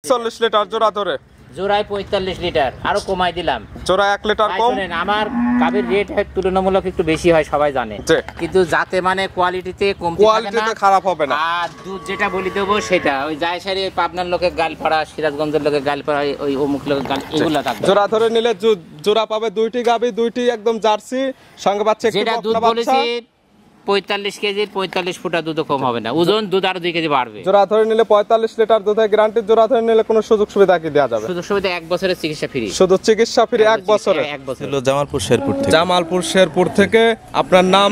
40 litre জোড়া ধরে জোড়ায় 45 লিটার আরো কমাই দিলাম। জোড়া 1 লিটার কম। শুনেন, আমার গাভীর রেট তুলনামূলক একটু বেশি হয় সবাই জানে, কিন্তু যাতে মানে কোয়ালিটিতে কমতি থাকে না, খারাপ হবে না। আর দুধ যেটা বলি দেবো সেটা ওই জায়সারি ওই পাবনার লোকের গালপাড়া, সিরাজগঞ্জের লোকের গালপাড়া, ওই অমুক লোকের গাল, এগুলো থাকবে। জোড়া ধরে নিলে জোড়া পাবে দুইটি গাভী, দুইটি একদম জার্সি, সঙ্গে পাচ্ছে একটু যেটা দুধ বলেছি 45 কেজির 45 ফুটা দুধ কম হবে না, ওজন দুধ আরো 2 কেজি বাড়বে। জোড়া ধরে নিলে 45 লিটার দুধের গ্যারান্টি। জোড়া ধরে নিলে কোনো সুযোগ সুবিধা কি দেওয়া যাবে? সুযোগ সুবিধা 1 বছরের চিকিৎসা ফ্রি। শুধু চিকিৎসা ফ্রি 1 বছরের। ছিল জামালপুর শেরপুর থেকে। জামালপুর শেরপুর থেকে। আপনার নাম?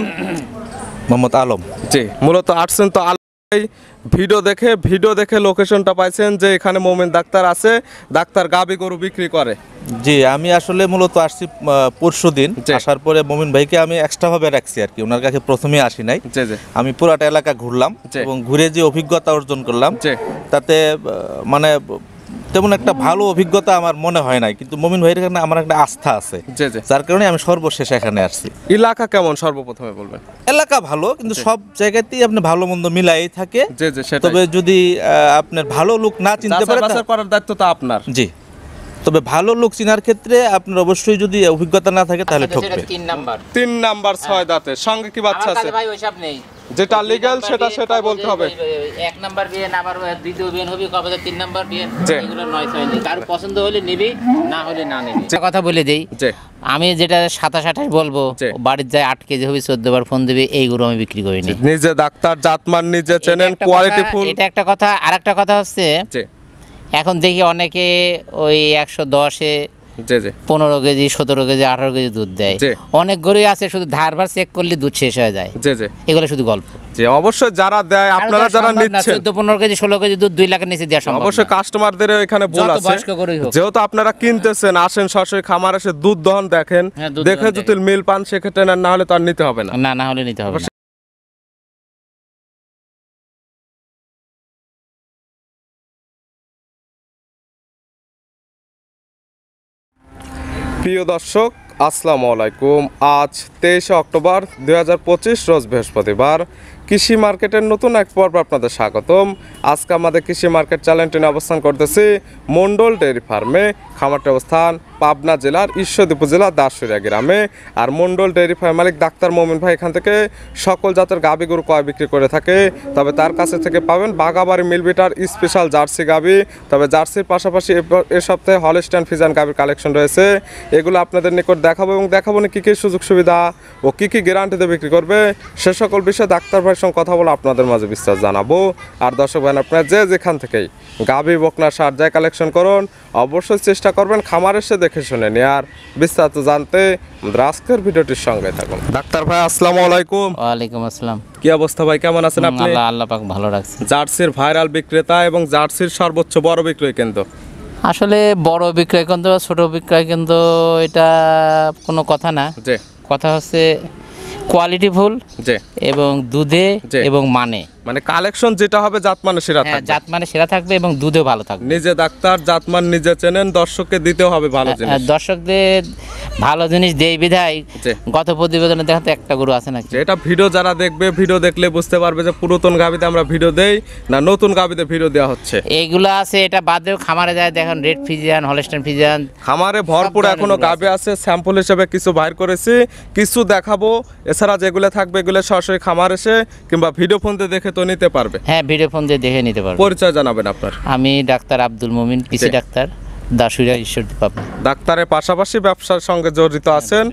মোহাম্মদ আলম। জি, মূলত আসছেন তো ভিডিও দেখে লোকেশনটা পাইছেন যে এখানে মোমিন ডাক্তার আছে, ডাক্তার গাবি গরু বিক্রি করে। জি, আমি আসলে মূলত আসছি পরশুদিন। আসার পরে মোমিন ভাইকে আমি এক্সট্রা ভাবে রাখছি আর কি, ওনার কাছে প্রথমে আসি নাই। আমি পুরাটা এলাকা ঘুরলাম এবং ঘুরে যে অভিজ্ঞতা অর্জন করলাম তাতে মানে তেমন একটা ভালো অভিজ্ঞতা আমার মনে হয় নাই, কিন্তু মোমিন ভাইয়ের এখানে আমার একটা আস্থা আছে, যার কারণে আমি সর্বশেষ এখানে আসছি। এলাকা কেমন সর্বপ্রথমে বলবেন? এলাকা ভালো, কিন্তু সব জায়গাতেই আপনি ভালো মন্দ মিলাই থাকে। তবে যদি আপনার ভালো লোক না চিনতে পারে, করার দায়িত্ব তো আপনার। জি, তবে ভালো লোক চিনার ক্ষেত্রে আপনার অবশ্যই যদি অভিজ্ঞতা না থাকে তাহলে ঠকবে। 3 নাম্বার 6 দাঁতের সঙ্গে কি বাচ্চা আছে? ভাই ওইসব নেই, যেটা লিগ্যাল সেটাই বলতে হবে। 1 নাম্বার বিয়ে, আবার দ্বিতীয় বিয়ে হবে, কবে 3 নাম্বার বিয়ে, এগুলো নয় ছয় নেই। কারো পছন্দ হলে নিবি, না হলে না নিবি। একটা কথা বলে দেই, আমি যেটা 27-28 বলবো, বাড়ির যায় 8 কেজি হবে, 14 বার ফোন দিবে, এইগুলো আমি বিক্রি করিনি। নিজে ডাক্তার, জাতমান নিজে চেনেন, কোয়ালিটি ফুল। এটা একটা কথা। আরেকটা কথা হচ্ছে, এখন দেখি অনেকে ওই 110-এ 15 কেজি, 17 কেজি, 18 কেজি দুধ দেয়। অনেক গরুই আছে শুধু ধারবার চেক করলে দুধ শেষ হয়ে যায়। এগুলো শুধু গল্প। অবশ্যই যারা দেয়, আপনারা যারা নিচ্ছেন, 14-15 কেজি 16 কেজি দুধ 2 লাখের নিচে দেওয়া সম্ভব। অবশ্যই কাস্টমারদের এখানে বল আছে, যেহেতু আপনারা কিনতেছেন, আসেন সরাসরি খামার এসে দুধ দহন দেখেন, দেখে যদি মিল পান সেক্ষেত্রে নেন, না হলে তো আর নিতে হবে না। না হলে নিতে হবে না। প্রিয় দর্শক, আসসালামু আলাইকুম। আজ 23 অক্টোবর 2025 রোজ বৃহস্পতিবার। কৃষি মার্কেটের নতুন এক পর্ব আপনাদের স্বাগতম। আজকে আমাদের কৃষি মার্কেট চ্যানেলটি নিয়ে অবস্থান করতেছি মন্ডল ডেয়ারি ফার্মে। খামারটি অবস্থান পাবনা জেলার ঈশ্বরদী উপজেলার দাসুরিয়া গ্রামে। আর মন্ডল ডেয়ারি ফার্ম মালিক ডাক্তার মোমিন ভাই এখান থেকে সকল জাতের গাভী গরু ক্রয় বিক্রি করে থাকে। তবে তার কাছে থেকে পাবেন বাগাবাড়ি মিলবিটার স্পেশাল জার্সি গাভী। তবে জার্সির পাশাপাশি এ সপ্তাহে হলস্টাইন ফ্রিজিয়ান গাভীর কালেকশন রয়েছে, এগুলো আপনাদের নিকট দেখাবো এবং দেখাবো না কী কী সুযোগ সুবিধা ও কী কী গ্যারান্টিতে বিক্রি করবে, সে সকল বিষয়ে ডাক্তার ভাইয়ের সঙ্গে কথা বলে আপনাদের মাঝে বিস্তার জানাবো। আর দর্শক ভাই, আপনারা যেখান থেকেই গাভী বকনা সার যায় কালেকশন করুন, অবশ্যই চেষ্টা করবেন খামার এসে দেখে শুনে নিয়ে। আর বিস্তারিত জানতে আমাদের আজকের ভিডিওটির সঙ্গে থাকুন। ডাক্তার ভাই আসসালামু আলাইকুম। ওয়ালাইকুম আসসালাম। কি অবস্থা ভাই, কেমন আছেন আপনি? আল্লাহ পাক ভালো রাখছে। জার্সির ভাইরাল বিক্রেতা এবং জার্সির সর্বোচ্চ বড় বিক্রয় কেন্দ্র। আসলে বড় বিক্রয় কেন্দ্র, ছোট বিক্রয় কেন্দ্র, এটা কোনো কথা না। কথা হচ্ছে কোয়ালিটি ফুল এবং দুধে এবং মানে কালেকশন যেটা হবে জাতমানে সেরা থাকবে। জাতমানে সেরা থাকবে এবং দুধেও ভালো থাকবে। নিজে ডাক্তার, জাতমান নিজে চেনেন, দর্শককে দিতেও হবে ভালো জিনিস। দর্শকদের ভালো জিনিস দেই বিধায় গত প্রতিবেদনে দেখাতে একটা গরু আছে নাকি। এটা ভিডিও যারা দেখবে, ভিডিও দেখলে বুঝতে পারবে যে পুরাতন গাভীতে আমরা ভিডিও দেই না নতুন গাভীতে ভিডিও দেওয়া হচ্ছে। এইগুলো আছে, এটা বাদেও খামারে যায় দেখেন রেড ফ্রিজিয়ান, হলস্টাইন ফ্রিজিয়ান, খামারে ভরপুর এখনো গাভী আছে। স্যাম্পল হিসেবে কিছু বাইর করেছি, কিছু দেখাবো। এছাড়া যেগুলো থাকবে এগুলো সরাসরি খামার এসে কিংবা ভিডিও ফোন দিয়ে দেখে তো নিতে পারবে। হ্যাঁ, ভিডিও ফোন দিয়ে দেখে নিতে পারবে। পরিচয় জানাবেন আপনার? আমি ডাক্তার আব্দুল মুমিন, কৃষি ডাক্তার, দাসুরিয়া ঈশ্বরদী পাবনা। ডাক্তারের পাশাপাশি ব্যবসার সঙ্গে জড়িত আছেন।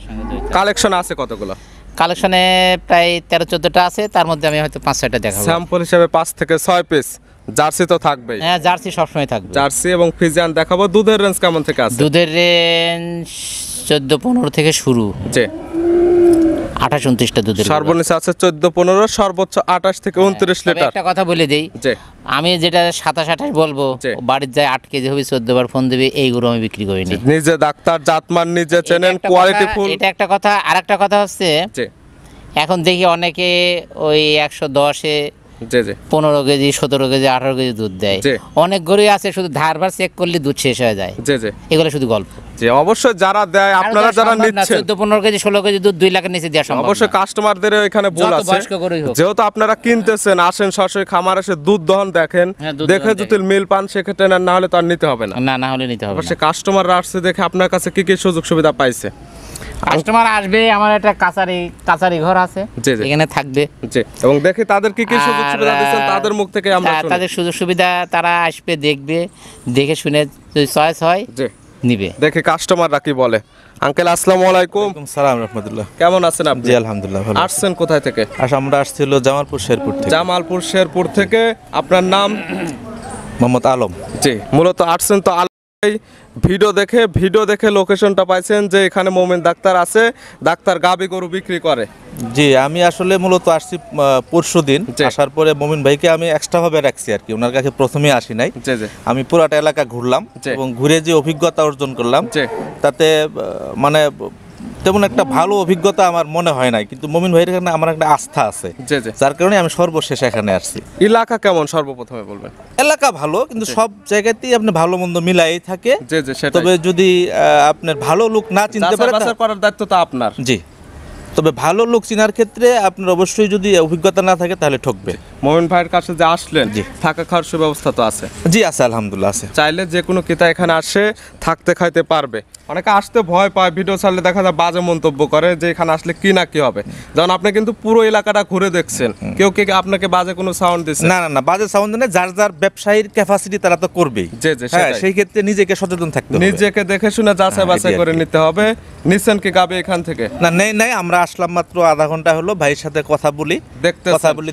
কালেকশন আছে কতগুলো? কালেকশনে প্রায় 13-14টা আছে, তার মধ্যে আমি হয়তো 5-6টা দেখাবো। স্যাম্পল হিসেবে 5 থেকে 6 পিস জার্সি তো থাকবেই। হ্যাঁ, জার্সি সবসময় থাকবে। জার্সি এবং ফ্রিজিয়ান দেখাবো। দুধের রেঞ্জ কেমন থেকে আছে? দুধের রেঞ্জ 14-15 থেকে শুরু। 28-29টা দুধের। সর্বনিম্ন আছে 14-15, সর্বোচ্চ 28 থেকে 29 লিটার। একটা কথা বলে দেই, আমি যেটা 27-28 বলবো, বাড়ির যায় 8 কেজি হবে, 14 বার ফোন দিবে, এইগুলো আমি বিক্রি করিনি। নিজে ডাক্তার, জাতমান নিজে চেনেন, কোয়ালিটি ফুল। এটা একটা কথা। আরেকটা কথা হচ্ছে, এখন দেখি অনেকে ওই 110-এ 15 কেজি, 17 কেজি, 18 কেজি দুধ দেয়। অনেক গরুই আছে শুধু ধারবার চেক করলে দুধ শেষ হয়ে যায়। এগুলো শুধু গল্প। জি অবশ্যই যারা দেয় আপনারা যারা নিচ্ছেন 14-15 কেজি 16 কেজি দুধ 2 লাখের নিচে দেওয়া সম্ভব অবশ্যই কাস্টমারদের এখানে ভুল যত আছে বয়স্ক গরুই হোক। যেহেতু আপনারা কিনতেছেন আসেন সরাসরি খামার এসে দুধ দহন দেখেন হ্যাঁ, দুধ দেখে দহন যদি মিল পান সেক্ষেত্রে নেন, না হলে তো আর নিতে হবে না। না হলে নিতে হবে না। অবশ্যই কাস্টমাররা আসছে দেখে আপনার কাছে কি কি সুযোগ সুবিধা পাইছে? কাস্টমার আসবে, আমার একটা কাছারি ঘর আছে, জি, জি। এখানে থাকবে। জি এবং দেখি তাদের কি কি সুযোগ আর, সুবিধা দিচ্ছেন তাদের মুখ থেকে আমরা শুনি। তাদের সুযোগ সুবিধা তারা আসবে, দেখবে, দেখে শুনে যদি চয়েস হয় জি নিবে। দেখি কাস্টমাররা কি বলে। আঙ্কেল আসসালামু আলাইকুম। সালাম রাহমাতুল্লাহ। কেমন আছেন আপনি? জি আলহামদুলিল্লাহ ভালো। আসছেন কোথায় থেকে? আমরা আসছিল জামালপুর শেরপুর থেকে। জামালপুর শেরপুর থেকে। আপনার নাম? মোহাম্মদ আলম। জি মূলত আসছেন তো ভিডিও দেখে লোকেশনটা পাইছেন যে এখানে মোমিন ডাক্তার আছে, ডাক্তার গাবি গরু বিক্রি করে। জি আমি আসলে মূলত আসছি পরশুদিন। আসার পরে মোমিন ভাইকে আমি এক্সট্রা ভাবে রাখছি আর কি, ওনার কাছে প্রথমেই আসি নাই। আমি পুরাটা এলাকা ঘুরলাম এবং ঘুরে যে অভিজ্ঞতা অর্জন করলাম তাতে মানে তেমন একটা ভালো অভিজ্ঞতা আমার মনে হয় নাই, কিন্তু মোমিন ভাইয়ের এখানে আমার একটা আস্থা আছে, যার কারণে আমি সর্বশেষ এখানে আসছি। এলাকা কেমন সর্বপ্রথমে বলবেন? এলাকা ভালো, কিন্তু সব জায়গাতেই আপনি ভালো মন্দ মিলাই থাকে। তবে যদি আপনার ভালো লোক না চিনতে পারে করার দায়িত্ব তো আপনার। জি তবে ভালো লোক চিনার ক্ষেত্রে আপনার অবশ্যই যদি অভিজ্ঞতা না থাকে তাহলে ঠকবে। মোমিন ভাইয়ের কাছে যে আসলেন থাকা খাওয়ার সুব্যবস্থা তো আছে? জি আছে আলহামদুলিল্লাহ আছে। চাইলে যে কোনো ক্রেতা এখানে আসে থাকতে খাইতে পারবে। অনেকে আসতে ভয় পায়, ভিডিও ছাড়লে দেখা যায় বাজে মন্তব্য করে যে এখানে আসলে কি না কি হবে। যেমন আপনি কিন্তু পুরো এলাকাটা ঘুরে দেখছেন, কেউ কি আপনাকে বাজে কোনো সাউন্ড দিচ্ছে? না বাজে সাউন্ড নেই, যার যার ব্যবসায়ীর ক্যাপাসিটি তারা তো করবেই। হ্যাঁ সেই ক্ষেত্রে নিজেকে সচেতন থাকতে হবে, নিজেকে দেখে শুনে যাচাই বাছাই করে নিতে হবে। নিছেন কি গাবে এখান থেকে? না নেই আমরা আসলাম মাত্র আধা ঘন্টা হলো, ভাইয়ের সাথে কথা বলি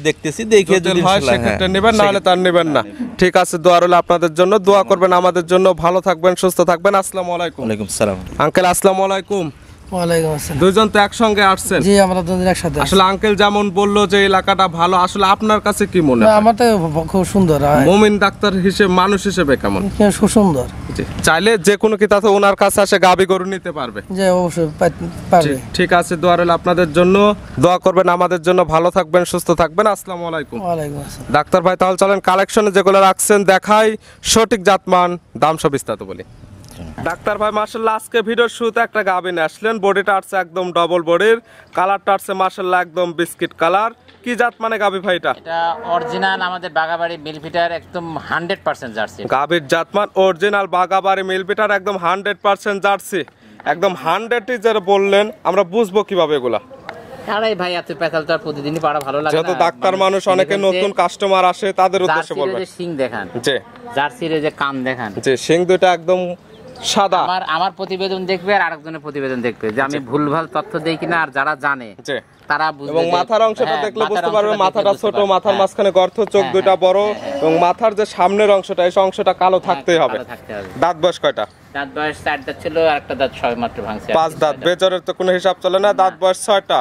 দেখতেছি, দেখে যদি হয় সেক্ষেত্রে নেবেন, না হলে তার নেবেন না। ঠিক আছে, দোয়া রইল আপনাদের জন্য, দোয়া করবেন আমাদের জন্য। ভালো থাকবেন, সুস্থ থাকবেন। আসসালামু আলাইকুম। ওয়ালাইকুম সালাম। আঙ্কেল আসসালামু আলাইকুম। ওয়ালাইকুম আসসালাম। দুইজন তো একসঙ্গে আসছেন? জি আমরা দুজন একসাথে। আসলে আঙ্কেল যেমন বললো যে এলাকাটা ভালো, আসলে আপনার কাছে কি মনে হয়? আমার তো খুব সুন্দর। মুমিন ডাক্তার হিসেবে, মানুষ হিসেবে কেমন? খুব সুন্দর। চাইলে যে কোনো কি তাতে ওনার কাছে আসে গাবি গরু নিতে পারবে? জি অবশ্যই পারবে। ঠিক আছে, দোয়া রইল আপনাদের জন্য, দোয়া করবেন আমাদের জন্য। ভালো থাকবেন, সুস্থ থাকবেন। আসসালামু আলাইকুম। ওয়ালাইকুম আসসালাম। ডাক্তার ভাই তাহলে চলেন কালেকশনে যেগুলো রাখছেন দেখাই, সঠিক জাতমান দাম সব বিস্তারিত বলি। ডাক্তার ভাই মাশাআল্লাহ আজকে ভিডিওর শুরুতে একটা গাবি নিয়ে আসলেন, বডিটা আসছে একদম ডবল বডির, কালারটা আসছে মাশাআল্লাহ একদম বিস্কিট কালার। কি জাত মানে গাবি ভাই এটা? এটা অরিজিনাল আমাদের বাগাবাড়ি মিলফিটার, একদম 100% জার্সি। গাবির জাতমান অরিজিনাল বাগাবাড়ি মিলফিটার, একদম 100% জার্সি, একদম 100ই যারা বললেন, আমরা বুঝবো কিভাবে এগুলা? আরে ভাই এত পেতাল তো প্রতিদিনই পাড়া ভালো লাগে না। যত ডাক্তার মানুষ অনেকে নতুন কাস্টমার আসে তাদের উদ্দেশ্যে বলবেন। জার্সির যে শিং দেখান, জি জার্সির যে কান দেখান, জি শিং দুটো একদম সাদা। আমার প্রতিবেদন দেখবে আর আরেকজনের প্রতিবেদন দেখবে যে আমি ভুলভাল তথ্য দেই কিনা, আর যারা জানে তারা বুঝবে। এবং মাথার অংশটা দেখলে বুঝতে পারবে, মাথাটা ছোট, মাথার মাঝখানে গর্ত, চোখ দুইটা বড়, এবং মাথার যে সামনের অংশটা এই অংশটা কালো থাকতেই হবে। দাঁত বয়স কয়টা? দাঁত বয়স 4 দাঁত ছিল, আর একটা দাঁত সবে মাত্র ভাঙছে। 5 দাঁত, বেজরের তো কোনো হিসাব চলে না। দাঁত বয়স 6টা।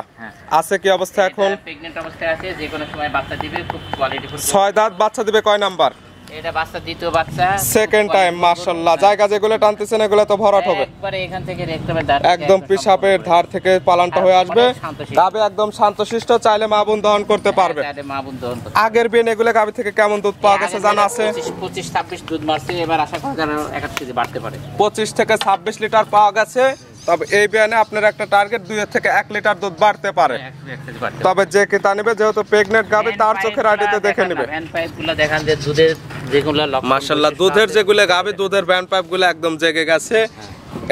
আছে কি অবস্থা এখন? প্রেগন্যান্ট অবস্থায় আছে, যে কোনো সময় বাচ্চা দিবে, খুব কোয়ালিটিফুল। 6 দাঁত, বাচ্চা দিবে কয় নাম্বার? এটা বাচ্চা দ্বিতীয় বাচ্চা, সেকেন্ড টাইম। মাশাআল্লাহ জায়গা যেগুলো টানতেছেন এগুলো তো ভরাট হবে একবারে এখান থেকে রেক্টামের ধার, একদম পিশাপের ধার থেকে পালানটা হয়ে আসবে। গাবে একদম শান্তশিষ্ট, চাইলে মা বোন দহন করতে পারবে। মা বোন দহন করতে। আগের বিন এগুলো গাবে থেকে কেমন দুধ পাওয়া গেছে জানা আছে? 25-26 দুধ মারছে, এবার আশা করা যায় 1 কেজি বাড়তে পারে। 25 থেকে 26 লিটার পাওয়া গেছে। তবে এই বিয়ানে আপনার একটা টার্গেট 2 থেকে 1 লিটার দুধ বাড়তে পারে। তবে যে কিতা নেবে, যেহেতু প্রেগনেন্ট গাবে, তার চোখের আইডিতে দেখে নেবে। ভ্যান পাইপগুলো দেখান যে দুধের যেগুলো মাশাআল্লাহ দুধের যেগুলো গাবে, দুধের ভ্যান পাইপগুলো একদম জেগে গেছে।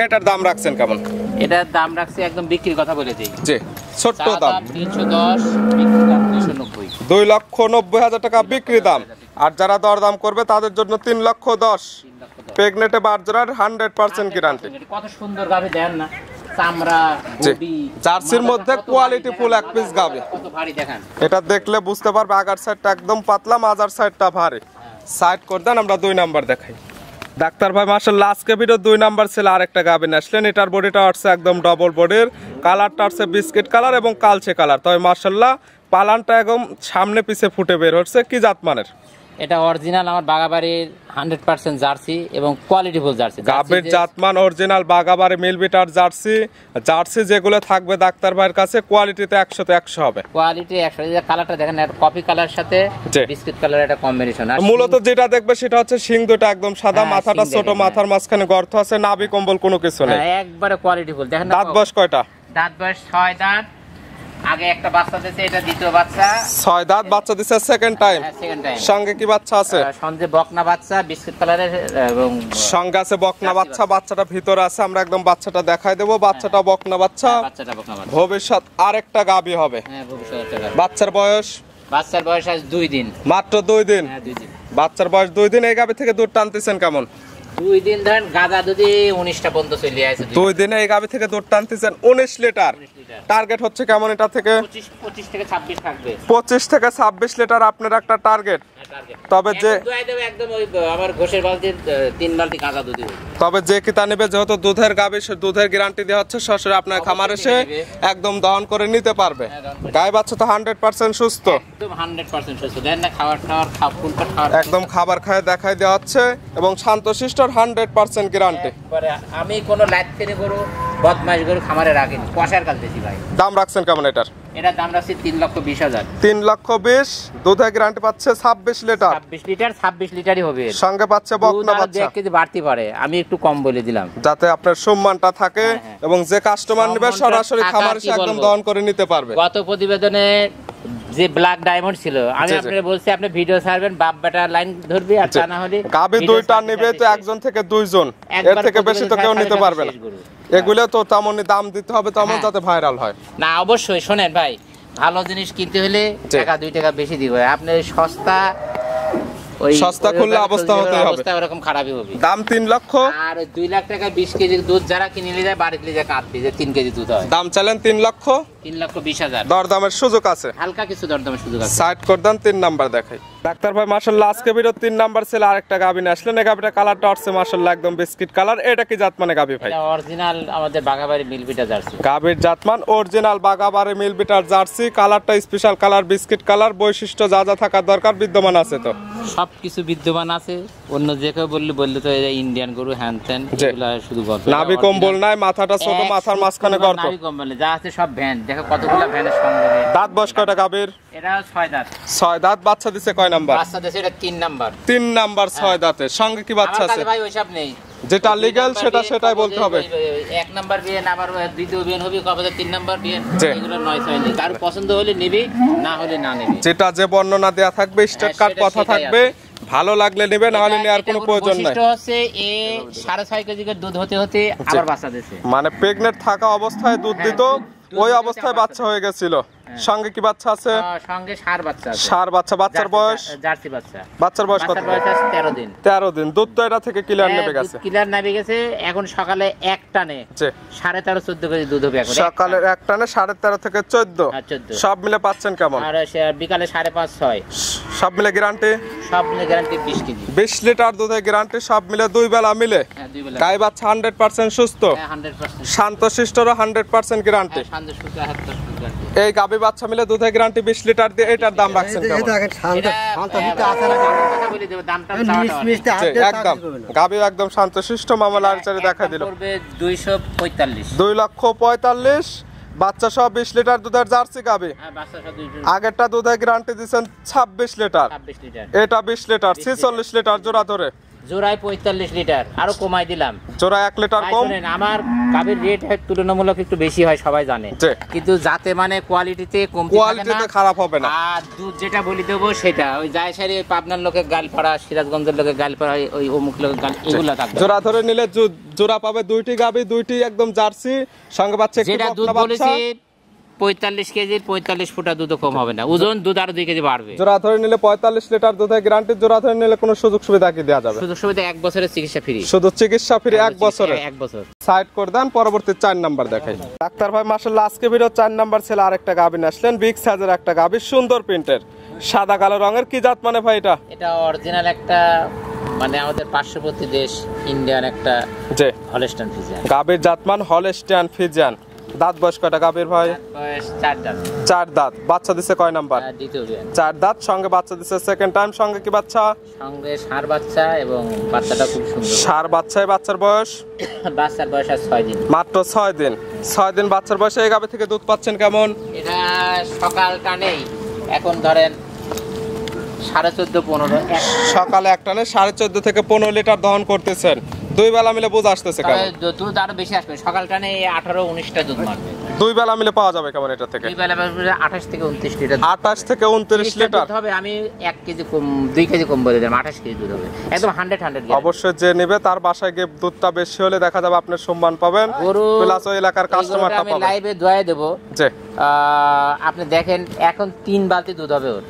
এটার দাম রাখছেন কেমন? এটার দাম রাখছি একদম বিক্রির কথা বলে দিই। জি ছোট্ট দাম 310, বিক্রি দাম 290। 2,90,000 টাকা বিক্রি দাম। আর যারা দরদাম করবে তাদের জন্য 3,10,000। প্রেগনেন্টে বারজোড়ার 100% গ্যারান্টি। কত সুন্দর গাবে দেন না, চামড়া, বডি, জার্সির মধ্যে কোয়ালিটি ফুল এক পিস গাবে। কত ভারী দেখান। এটা দেখলে বুঝতে পারবে আগার সাইডটা একদম পাতলা, মাজার সাইডটা ভারী। সাইড করে দেন, আমরা 2 নাম্বার দেখাই। ডাক্তার ভাই মাশাআল্লাহ আজকে ভিডিও 2 নাম্বার ছিল আরেকটা গাবে আসলেন। এটার বডিটা আসছে একদম ডবল বডির, কালারটা আসছে বিস্কিট কালার এবং কালচে কালার। তবে মাশাআল্লাহ পালানটা একদম সামনে পিছে ফুটে বের হচ্ছে। কি জাত মানের? এটা অরিজিনাল আমার বাগাবাড়ির 100% জার্সি এবং কোয়ালিটিফুল জার্সি। গাভীর জাতমান অরিজিনাল বাগাবাড়ি মিল বিটার জার্সি। জার্সি যেগুলো থাকবে ডাক্তার ভাইয়ের কাছে কোয়ালিটিতে 100 তে 100 হবে। কোয়ালিটি 100। এই যে কালারটা দেখেন, এটা কফি কালার সাথে বিস্কিট কালার একটা কম্বিনেশন। আর মূলত যেটা দেখবে সেটা হচ্ছে শিং দুটো একদম সাদা, হ্যাঁ, মাথাটা শিং ছোট, দেখেন, মাথার মাঝখানে গর্ত আছে, নাভি কম্বল কোনো কিছু নেই, একবারে কোয়ালিটিফুল। দেখেন না, দাঁত বয়স কয়টা? দাঁত বয়স 6 দাঁত। আগে একটা বাচ্চা দিয়েছে, এটা দ্বিতীয় বাচ্চা। 6 দাঁত বাচ্চা দিছে সেকেন্ড টাইম। Second time. সঙ্গে কি বাচ্চা আছে? সঙ্গে বকনা বাচ্চা বিস্কিট কালারের এবং সঙ্গে আছে বকনা বাচ্চা। বাচ্চাটা ভিতরে আছে, আমরা একদম বাচ্চাটা দেখাই দেবো। বাচ্চাটা বকনা বাচ্চা, বাচ্চাটা বকনা বাচ্চা। ভবিষ্যৎ আরেকটা গাভী হবে। হ্যাঁ, ভবিষ্যৎ একটা গাভী। বাচ্চার বয়স? বাচ্চার বয়স আজ 2 দিন। মাত্র 2 দিন? হ্যাঁ, 2 দিন। বাচ্চার বয়স 2 দিন। এই গাভী থেকে দুধ টানতেছেন কেমন? 2 দিন ধরেন গাদা দুধে 19টা পর্যন্ত চলে আসে। 2 দিনে এই গাভী থেকে দুধ টানতেছেন 19 লিটার। টার্গেট হচ্ছে কেমন এটা থেকে? 25 থেকে 26 থাকবে। 25 থেকে 26 লিটার আপনার একটা টার্গেট। তবে যে একদম ওই আমার ঘোষের বালতির 3 বালতি গাদা দুধ। তবে যে কিতা নেবে, যেহেতু দুধের গাভী, দুধের গ্যারান্টি দেওয়া হচ্ছে, সরাসরি আপনার খামার এসে একদম দহন করে নিতে পারবে। গায়ে বাচ্চা তো 100% সুস্থ, একদম 100% সুস্থ। দেন না, খাবার ফুলপাট খাবার, একদম খাবার খায় দেখাই দেওয়া হচ্ছে এবং শান্তশিষ্টর 100% গ্যারান্টি। আমি কোনো লাইট ফেলে গরু, বদমাইশ গরু খামারে রাখিনি, কষার কাল দিয়েছি ভাই। দাম রাখছেন কেমন এটার? এটার দাম রাখছি 3,20,000। 3,20,000। দুধের গ্যারান্টি পাচ্ছে 26 লিটার। 26 লিটারই হবে। সঙ্গে পাচ্ছে বকনা বাচ্চা। 1 কেজি বাড়তি পারে, আমি একটু কম বলে দিলাম যাতে আপনার সম্মানটা থাকে এবং যে কাস্টমার নেবে সরাসরি খামার এসে একদম দহন করে নিতে পারবে। গত প্রতিবেদনে যে ব্ল্যাক ডায়মন্ড ছিল, আমি আপনাকে বলছি আপনি ভিডিও ছাড়বেন, বাপ বেটা লাইন ধরবি, আর তা না হলে গাভী 2টা নেবে তো একজন থেকে 2 জন, এর থেকে বেশি তো কেউ নিতে পারবে না। এগুলো তো তেমনই দাম দিতে হবে, তেমন যাতে ভাইরাল হয়। না, অবশ্যই শোনেন ভাই, ভালো জিনিস কিনতে হলে টাকা 2 টাকা বেশি দিব। আপনি সস্তা, ওই সস্তা খুললে অবস্থা হতেই হবে, অবস্থা এরকম খারাপই হবে। দাম 3 লক্ষ। আর 2 লাখ টাকা 20 কেজি দুধ যারা কিনে নিয়ে যায়, বাড়িতে নিয়ে যায় কাটতে, যে 3 কেজি দুধ হয়। দাম চালেন 3 লক্ষ। 3,20,000। দরদামের সুযোগ আছে, হালকা কিছু দরদামের সুযোগ আছে। সাইড করে দেন। 3 নাম্বার দেখাই। ডাক্তার ভাই মাশাআল্লাহ আজকে ভিডিও 3 নাম্বার ছিল, আরেকটা গাভী নিয়ে আসলেন। এই গাভীটা কালারটা হচ্ছে মাশাআল্লাহ একদম বিস্কিট কালার। এটা কি জাতমানে গাভী ভাই? এটা অরিজিনাল আমাদের বাগাবাড়ি মিলবিটা জার্সি। গাভীর জাতমান অরিজিনাল বাগাবাড়ি মিলবিটার জার্সি। কালারটা স্পেশাল কালার, বিস্কিট কালার। বৈশিষ্ট্য যা যা থাকার দরকার বিদ্যমান আছে তো? সবকিছু বিদ্যমান আছে। অন্য যে কেউ বললে তো ইন্ডিয়ান গরু হ্যান ত্যান, এগুলা শুধু গল্প। নাভি কম্বল নাই, মাথাটা ছোট, মাথার মাঝখানে গর্ত। নাভি কম্বল যা আছে সব ভ্যান। দেখো কতগুলো ভ্যানের সঙ্গে। দাঁত বয়স কয়টা গাভীর? এটা 6 দাঁত। 6 দাঁত। বাচ্চা দিছে কয় নাম্বার? বাচ্চা দিছে এটা 3 নাম্বার। 3 নাম্বার 6 দাঁতে। সঙ্গে কি বাচ্চা আছে? ভাই ওইসব নেই, যেটা লিগ্যাল সেটাই বলতে হবে। 1 নাম্বার বিয়ে, আবার দ্বিতীয় বিয়ে হবে, কবে 3 নাম্বার বিয়ে, এগুলো 9 6 নেই। কার পছন্দ হলে নিবি, না হলে না নিবি। যেটা যে বর্ণনা দেয়া থাকবে, স্টেট কার্ড কথা থাকবে, ভালো লাগলে নেবে, না হলে নেওয়ার কোনো প্রয়োজন নাই। বৈশিষ্ট্য হচ্ছে এ 6.5 কেজি দুধ হতে আবার বাচ্চা দিয়েছে। মানে প্রেগনেন্ট থাকা অবস্থায় দুধ দিত, ওই অবস্থায় বাচ্চা হয়ে গেছিল। সঙ্গে কি বাচ্চা আছে? সঙ্গে ষাঁড় বাচ্চা আছে। ষাঁড় বাচ্চা। বাচ্চার বয়স? জার্সি বাচ্চা। বাচ্চার বয়স কত? 13 দিন। 13 দিন। দুধ তো এটা থেকে ক্লিয়ার নেবে গেছে। ক্লিয়ার নেবে গেছে। এখন সকালে এক টানে 13.5 14 কেজি দুধ হবে। এখন সকালের এক টানে 13.5 থেকে 14। সব মিলে পাচ্ছেন কেমন? আর বিকালে 5.5 6। সব মিলে গ্যারান্টি? সব মিলে গ্যারান্টি 20 কেজি। 20 লিটার দুধের গ্যারান্টি, সব মিলে 2 বেলা মিলে। হ্যাঁ, 2 বেলা। গায়ে বাচ্চা 100% সুস্থ। হ্যাঁ, 100%। শান্তশিষ্টরও 100% গ্যারান্টি। হ্যাঁ, শান্তশিষ্ট 100% গ্যারান্টি। এই গাবি বাচ্চা মিলে দুধের গ্যারান্টি 20 লিটার দিয়ে। এটার দাম রাখছেন কেমন? একদম গাবি একদম শান্তশিষ্ট, মামা লারচারি দেখা দিল। 245। 2,45,000। বাচ্চা সহ 20 লিটার দুধের জার্সি গাবি। আগেরটা দুধের গ্যারান্টি দিচ্ছেন 26 লিটার। এটা 20 লিটার। 46 লিটার জোড়া ধরে। জোড়ায় 45 লিটার, আরো কমাই দিলাম। জোড়া 1 লিটার কম। আমার গাভীর রেট তুলনামূলক একটু বেশি হয়, সবাই জানে, কিন্তু যাতে মানে কোয়ালিটিতে কমতি থাকে না, খারাপ হবে না। আর দুধ যেটা বলি দেবো সেটা ওই জায়সারি পাবনার লোকের গালপাড়া, সিরাজগঞ্জের লোকের গালপাড়া, ওই অমুক লোকের গাল, এগুলো থাকবে। জোড়া ধরে নিলে জোড়া পাবে 2টি গাভী, 2টি একদম জার্সি। সঙ্গে পাচ্ছে যেটা দুধ বলেছি 45 কেজির 45 ফুটা দুধ কম হবে না। ওজন দুধ আরো 2 কেজি বাড়বে। জোড়া ধরে নিলে 45 লিটার দুধের গ্যারান্টি। জোড়া ধরে নিলে কোনো সুযোগ সুবিধা কি দেওয়া যাবে? সুযোগ সুবিধা 1 বছরের চিকিৎসা ফ্রি। শুধু চিকিৎসা ফ্রি 1 বছরে? 1 বছর। সাইড করে দেন। পরবর্তী 4 নাম্বার দেখাই। ডাক্তার ভাই মাশাআল্লাহ আজকে ভিডিও 4 নাম্বার ছিল, আরেকটা গাভী আসলেন। বিগ সাইজের একটা গাভী, সুন্দর প্রিন্টের, সাদা কালো রঙের। কি জাত মানে ভাই এটা? এটা অরিজিনাল একটা, মানে আমাদের পার্শ্ববর্তী দেশ ইন্ডিয়ান একটা হলস্টাইন ফ্রিজিয়ান। গাভীর জাতমান হলস্টাইন ফ্রিজিয়ান। দাঁত বয়স কয়টা গাভীর ভাই? বয়স 4 দাঁত। 4 দাঁত। বাচ্চা দিছে কয় নাম্বার? দ্বিতীয় বিয়ান। 4 দাঁত, সঙ্গে বাচ্চা দিছে সেকেন্ড টাইম। সঙ্গে কি বাচ্চা? সঙ্গে ষাঁড় বাচ্চা, এবং বাচ্চাটা খুব সুন্দর। ষাঁড় বাচ্চায়। বাচ্চার বয়স? বাচ্চার বয়স আর 6 দিন। মাত্র 6 দিন। 6 দিন বাচ্চার বয়সে এই গাভী থেকে দুধ পাচ্ছেন কেমন? এটা সকালটা নেই, এখন ধরেন 14.5-15। সকালে এক টানে 14.5 থেকে 15 লিটার দহন করতেছেন। দুই বেলা মিলে বুঝ আসতেছে কেমন? দুধ আরো বেশি আসবে, সকালটা নেই 18-19টা দুধ মারবে। দুই বেলা মিলে পাওয়া যাবে কেমন এটা থেকে? দুই বেলা 28 থেকে 29 লিটার। 28 থেকে 29 লিটার হবে। আমি 1 কেজি কম, 2 কেজি কম বলে দিলাম, 28 কেজি দুধ হবে, একদম 100 অবশ্যই যে নেবে তার বাসায় গিয়ে দুধটা বেশি হলে দেখা যাবে আপনি সম্মান পাবেন, প্লাস ওই এলাকার কাস্টমারটা আমি পাবেন। লাইভে দোয়ায় দেব জি, আপনি দেখেন এখন 3 বালতি দুধ হবে ওর।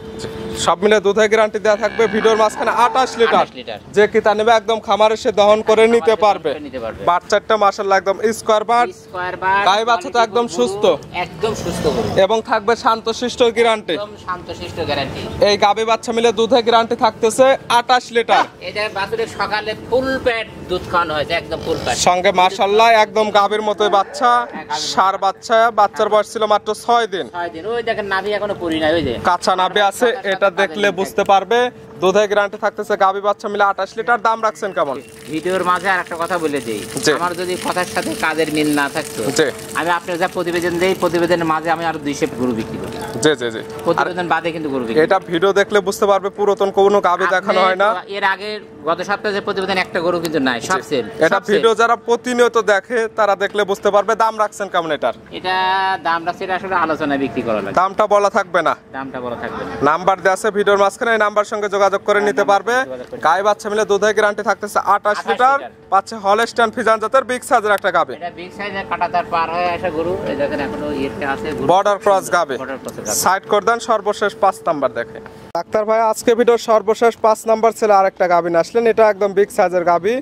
সব মিলে দুধের গ্যারান্টি দেওয়া থাকবে। ভিডিওর মাঝখানে 28 লিটার। যে কিতা নেবে একদম খামারে সে দহন করে নিতে পারবে। বাচ্চাটা মাশাআল্লাহ একদম স্কয়ার বাট। গাই বাচ্চা তো একদম সুস্থ, একদম সুস্থ গরু, এবং থাকবে শান্তশিষ্ট গ্যারান্টি। একদম শান্তশিষ্ট গ্যারান্টি। এই গাবি বাচ্চা মিলে দুধের গ্যারান্টি থাকতেছে 28 লিটার। এটা বাছুরের সকালে ফুল পেট দুধ খাওয়ানো হয়েছে, একদম ফুল পেট। সঙ্গে মাশাআল্লাহ একদম গাবির মতোই বাচ্চা, ষাঁড় বাচ্চা। বাচ্চার বয়স ছিল মাত্র 6 দিন। 6 দিন। ওই দেখেন নাভি এখনো পরি নাই, ওই যে কাঁচা নাভি আছে, এটা দেখলে বুঝতে পারবে। দুধের গ্যারান্টি থাকতেছে গাবি বাচ্চা মিলে 28 লিটার। দাম রাখছেন কেমন? ভিডিওর মাঝে আর একটা কথা বলে দেই, আমার যদি কথার সাথে কাজের মিল না থাকতো, আমি আপনার যা প্রতিবেদন দেই, প্রতিবেদনের মাঝে আমি আরো 200 গরু বিক্রি করি। জি জি জি, প্রতিবেদন বাদে কিন্তু গরু বিক্রি। এটা ভিডিও দেখলে বুঝতে পারবে পুরাতন কোনো গাবি দেখানো হয় না। এর আগে গত সপ্তাহে যে প্রতিবেদন একটা গরু কিন্তু নাই, সব সেল। এটা ভিডিও যারা প্রতিনিয়ত দেখে তারা দেখলে বুঝতে পারবে। দাম রাখছেন কেমন এটার? এটা দাম রাখছে, এটা আসলে আলোচনায় বিক্রি করা লাগে। দামটা বলা থাকবে না, দামটা বলা থাকবে না। নাম্বার দেওয়া আছে ভিডিওর মাঝখানে, এই নাম্বার সঙ্গে যোগাযোগ করে নিতে পারবে। গাই বাচ্চা মিলে দুধের গ্যারান্টি থাকতেছে 28 লিটার। পাচ্ছে হলস্টাইন ফ্রিজিয়ান জাতের বিগ সাইজের একটা গাবি। এটা বিগ সাইজের কাটাতার পার হয়ে আসা গরু। এই দেখেন এখনো ইয়েতে আছে গরু, বর্ডার ক্রস গাবি। সাইড করে দেন, সর্বশেষ 5 নাম্বার দেখে। ডাক্তার ভাই আজকে ভিডিওর সর্বশেষ 5 নাম্বার ছিল আরেকটা গাবি নিয়ে আসলেন। এটা একদম বিগ সাইজের গাবি।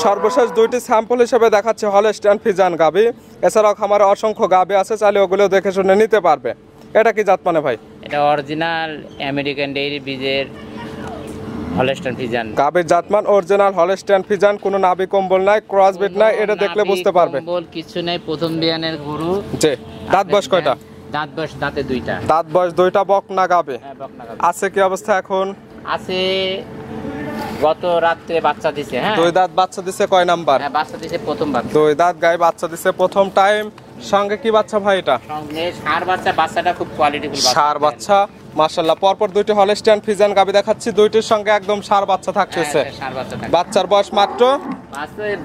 সর্বশেষ 2টি স্যাম্পল হিসেবে দেখাচ্ছে হলস্টাইন ফ্রিজিয়ান গাবি। এছাড়াও খামারে অসংখ্য গাবি আছে, চাইলে ওগুলো দেখে শুনে নিতে পারবে। এটা কি জাত মানে ভাই? এটা অরিজিনাল আমেরিকান ডেইরি বীজের হলস্টাইন ফ্রিজিয়ান গাবির জাতমান অরিজিনাল হলস্টাইন ফ্রিজিয়ান। কোনো নাভি কম্বল নাই, ক্রস বিট নাই, এটা দেখলে বুঝতে পারবে। কম্বল কিছু নাই, প্রথম বিয়ানের গরু। জি, দাঁত বয়স কয়টা? দাঁত বয়স দাঁতে 2টা। দাঁত বয়স 2টা, বকনা গাবে। হ্যাঁ, বকনা গাবে। আছে কি অবস্থা এখন? আছে গত রাতে বাচ্চা দিছে। হ্যাঁ, 2 দাঁত বাচ্চা দিছে কয় নাম্বার? হ্যাঁ, বাচ্চা দিছে প্রথম বাচ্চা। 2 দাঁত গাই বাচ্চা দিছে প্রথম টাইম। সঙ্গে কি বাচ্চা ভাই এটা? সঙ্গে ষাঁড় বাচ্চা। বাচ্চাটা খুব কোয়ালিটিফুল বাচ্চা। ষাঁড় বাচ্চা মাশাআল্লাহ। পরপর 2টি হলস্টাইন ফ্রিজিয়ান গাবি দেখাচ্ছি, 2টির সঙ্গে একদম ষাঁড় বাচ্চা থাকতেছে। ষাঁড় বাচ্চা থাকে। বাচ্চার বয়স মাত্র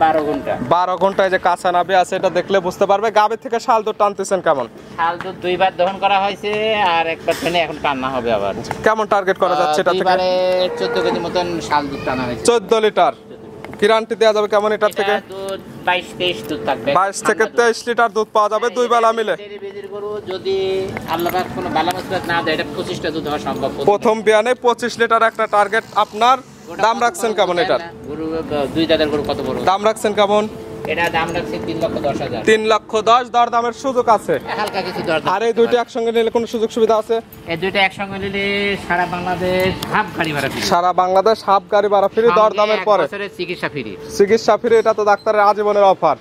12 ঘন্টা। 12 ঘন্টায় যে কাঁচা নাভি আছে, এটা দেখলে বুঝতে পারবে। গাবির থেকে শাল দুধ টানতেছেন কেমন? শাল দুধ 2 বার দহন করা হয়েছে, আর একবার টেনে এখন টানা হবে আবার। কেমন টার্গেট করা যাচ্ছে এটা থেকে? 14 কেজি মতন শাল দুধ টানা হয়েছে। 14 লিটার। গ্যারান্টি দেওয়া যাবে কেমন এটার থেকে? দুধ 22-23 দুধ থাকবে। 22 থেকে 23 লিটার দুধ পাওয়া যাবে 2 বেলা মিলে। ডেলিভারির গরু যদি আল্লাহ পাক কোনো ভালো মুসিবত না দেয়, এটা 25টা দুধ হওয়া সম্ভব। প্রথম বিয়ানে 25 লিটার একটা টার্গেট আপনার। দাম রাখছেন কেমন এটার? গরু 2 দাঁতের গরু কত বড়? দাম রাখছেন কেমন? এটা দাম রাখছে 3,10,000। 3,10,000 দর দামের সুযোগ আছে। হালকা কিছু দর। আর এই দুইটা একসঙ্গে নিলে কোনো সুযোগ সুবিধা আছে? এই দুইটা একসঙ্গে নিলে সারা বাংলাদেশ হাফ গাড়ি ভাড়া ফ্রি। সারা বাংলাদেশ হাফ গাড়ি ভাড়া ফ্রি, দর দামের পরে। বছরের চিকিৎসা ফ্রি। চিকিৎসা ফ্রি, এটা তো ডাক্তারের আজীবনের অফার।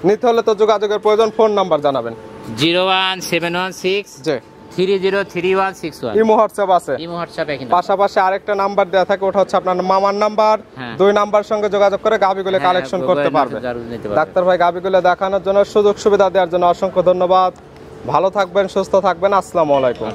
নিতে হলে তো যোগাযোগের প্রয়োজন। ফোন নাম্বার জানাবেন। 01716 জি 303161। ইমো হোয়াটসঅ্যাপ আছে। ইমো হোয়াটসঅ্যাপ এখানে। পাশাপাশি আরেকটা নাম্বার দেওয়া থাকে, ওটা হচ্ছে আপনার মামার নাম্বার। 2 নাম্বার সঙ্গে যোগাযোগ করে গাবিগুলো কালেকশন করতে পারবে। ডাক্তার ভাই গাবিগুলো দেখানোর জন্য, সুযোগ সুবিধা দেওয়ার জন্য অসংখ্য ধন্যবাদ। ভালো থাকবেন, সুস্থ থাকবেন। আসসালামু আলাইকুম।